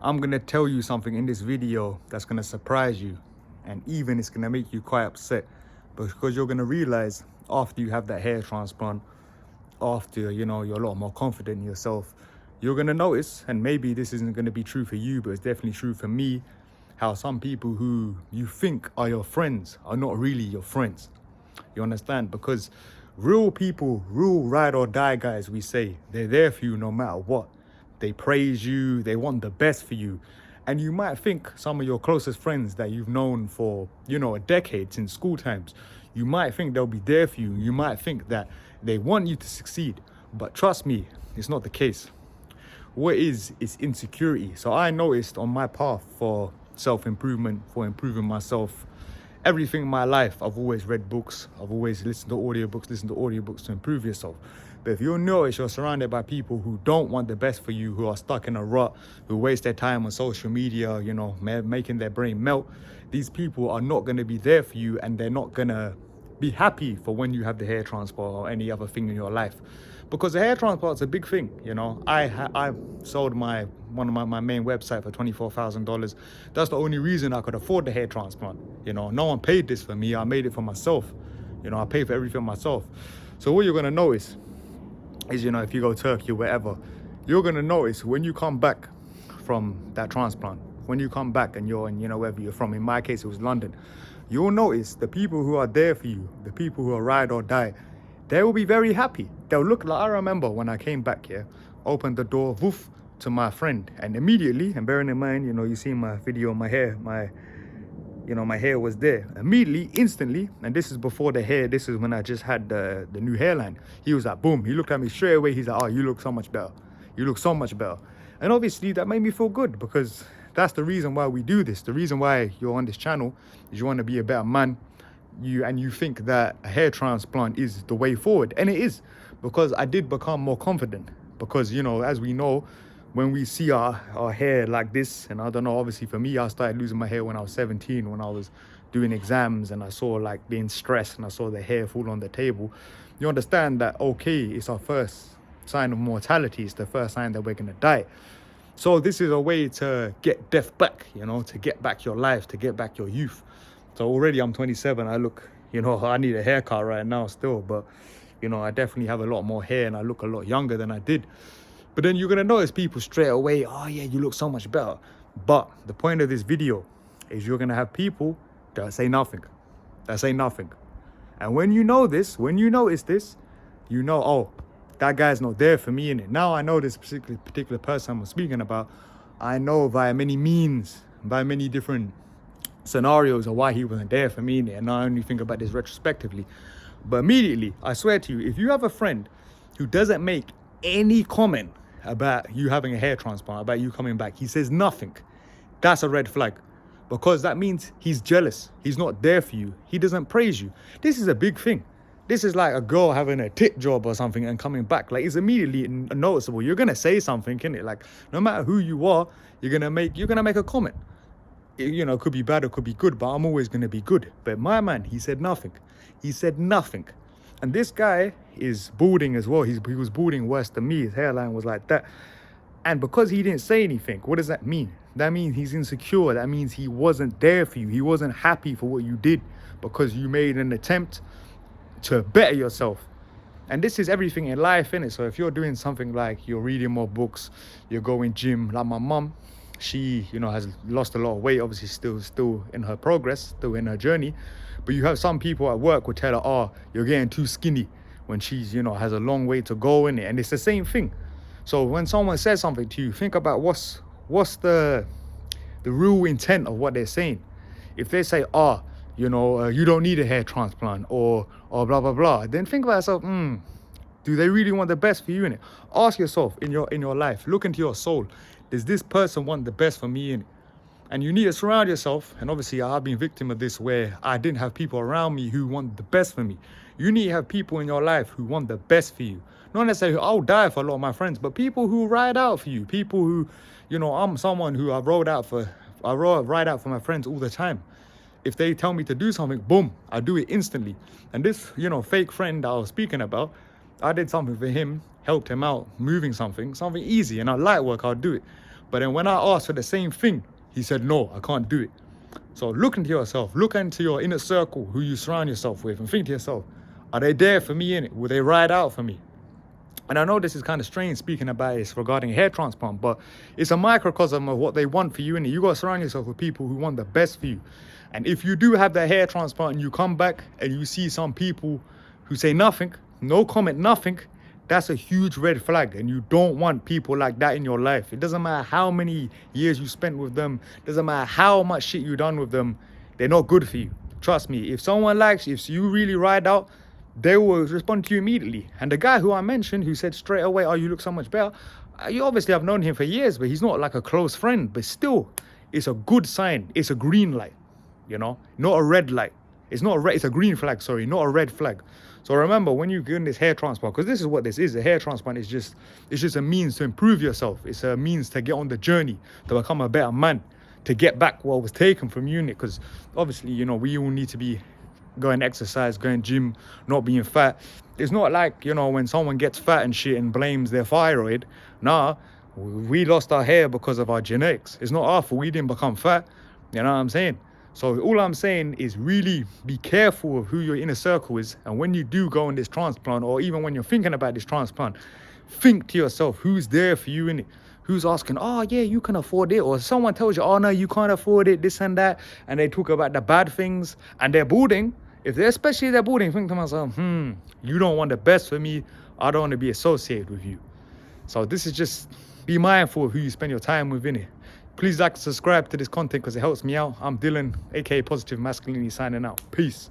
I'm gonna tell you something in this video that's gonna surprise you, and even it's gonna make you quite upset, because you're gonna realize after you have that hair transplant, after you're a lot more confident in yourself, you're gonna notice, and maybe this isn't gonna be true for you, but it's definitely true for me, how some people who you think are your friends are not really your friends. You understand? Because real people, real ride or die guys, we say, they're there for you no matter what. They praise you, they want the best for you. And you might think some of your closest friends that you've known for, a decade since school times, you might think they'll be there for you. You might think that they want you to succeed. But trust me, it's not the case. What is insecurity. So I noticed on my path for self-improvement, for improving myself, everything in my life, I've always read books, I've always listened to audiobooks to improve yourself. But if you'll notice, you're surrounded by people who don't want the best for you, who are stuck in a rut, who waste their time on social media, making their brain melt. These people are not going to be there for you, and they're not going to be happy for when you have the hair transplant or any other thing in your life, because the hair transplant is a big thing. I sold my main website for $24,000. That's the only reason I could afford the hair transplant. No one paid this for me. I made it for myself. I paid for everything myself. So what you're gonna notice is, if you go Turkey or wherever, you're gonna notice when you come back from that transplant, when you come back and you're in, wherever you're from, in my case it was London, you'll notice the people who are there for you, the people who are ride or die, they will be very happy. They'll look like, I remember when I came back here, opened the door, woof, to my friend, and immediately, and bearing in mind, you see my video, my hair was there. Immediately, instantly, and this is before the hair, this is when I just had the new hairline. He was like, boom, he looked at me straight away, he's like, oh, you look so much better. You look so much better. And obviously that made me feel good, because that's the reason why we do this. The reason why you're on this channel is you want to be a better man. You think that a hair transplant is the way forward, and it is, because I did become more confident. Because as we know, when we see our hair like this, and I don't know, obviously for me, I started losing my hair when I was 17, when I was doing exams, and I saw like being stressed, and I saw the hair fall on the table. You understand that, okay, it's our first sign of mortality. It's the first sign that we're gonna die. So this is a way to get death back, to get back your life, to get back your youth. So already I'm 27. I look, I need a haircut right now still, but I definitely have a lot more hair and I look a lot younger than I did. But then you're gonna notice people straight away, oh yeah, you look so much better. But the point of this video is you're gonna have people that say nothing. And when you know this, when you notice this, oh, that guy's not there for me in it. Now I know this particular person I'm speaking about. I know via many means, by many different scenarios of why he wasn't there for me in it. And I only think about this retrospectively. But immediately, I swear to you, if you have a friend who doesn't make any comment about you having a hair transplant, about you coming back, he says nothing, that's a red flag. Because that means he's jealous. He's not there for you. He doesn't praise you. This is a big thing. This is like a girl having a tit job or something and coming back. Like, it's immediately noticeable. You're gonna say something, innit? Like, no matter who you are, you're gonna make a comment. It could be bad or could be good, but I'm always gonna be good. But my man, he said nothing. And this guy is balding as well. He was balding worse than me. His hairline was like that. And because he didn't say anything, what does that mean? That means he's insecure. That means he wasn't there for you. He wasn't happy for what you did, because you made an attempt to better yourself. And this is everything in life, innit? So if you're doing something like you're reading more books, you're going gym, like my mum, she, has lost a lot of weight, obviously still in her progress, still in her journey. But you have some people at work who tell her, oh, you're getting too skinny, when she's, has a long way to go in it. And it's the same thing. So when someone says something to you, think about what's the real intent of what they're saying. If they say, oh, you don't need a hair transplant, or blah, blah, blah, then think about yourself, do they really want the best for you in it? Ask yourself in your life, look into your soul. Does this person want the best for me in it? And you need to surround yourself. And obviously I've been victim of this, where I didn't have people around me who want the best for me. You need to have people in your life who want the best for you. Not necessarily, I'll die for a lot of my friends, but people who ride out for you. People who, I'm someone who I ride out for my friends all the time. If they tell me to do something, boom, I do it instantly. And this, fake friend that I was speaking about, I did something for him, helped him out, moving something easy, and I light work, I'll do it. But then when I asked for the same thing, he said, no, I can't do it. So look into yourself, look into your inner circle, who you surround yourself with, and think to yourself, are they there for me in it? Will they ride out for me? And I know this is kind of strange speaking about this regarding hair transplant, but it's a microcosm of what they want for you in it. You got to surround yourself with people who want the best for you. And if you do have that hair transplant and you come back and you see some people who say nothing, no comment, nothing, that's a huge red flag. And you don't want people like that in your life. It doesn't matter how many years you spent with them. Doesn't matter how much shit you done with them. They're not good for you. Trust me. If someone likes you, if you really ride out, they will respond to you immediately. And the guy who I mentioned, who said straight away, oh, you look so much better, you obviously have known him for years, but he's not like a close friend. But still, it's a good sign. It's a green light, you know, not a red light. It's not a red, it's a green flag, sorry, not a red flag. So remember, when you're getting this hair transplant, because this is what this is, a hair transplant is just, it's just a means to improve yourself. It's a means to get on the journey, to become a better man, to get back what was taken from you. Because obviously, you know, we all need to be going exercise, going gym, not being fat. It's not like, you know, when someone gets fat and shit and blames their thyroid. Nah, we lost our hair because of our genetics. It's not our fault we didn't become fat. You know what I'm saying? So all I'm saying is really be careful of who your inner circle is. And when you do go on this transplant, or even when you're thinking about this transplant, think to yourself, who's there for you in it? Who's asking, oh yeah, you can afford it? Or someone tells you, oh no, you can't afford it, this and that. And they talk about the bad things and they're boarding. If they're, especially they're boarding, think to myself, you don't want the best for me. I don't want to be associated with you. So this is just, be mindful of who you spend your time with, innit? Please like and subscribe to this content because it helps me out. I'm Dylan, aka Positive Masculinity, signing out. Peace.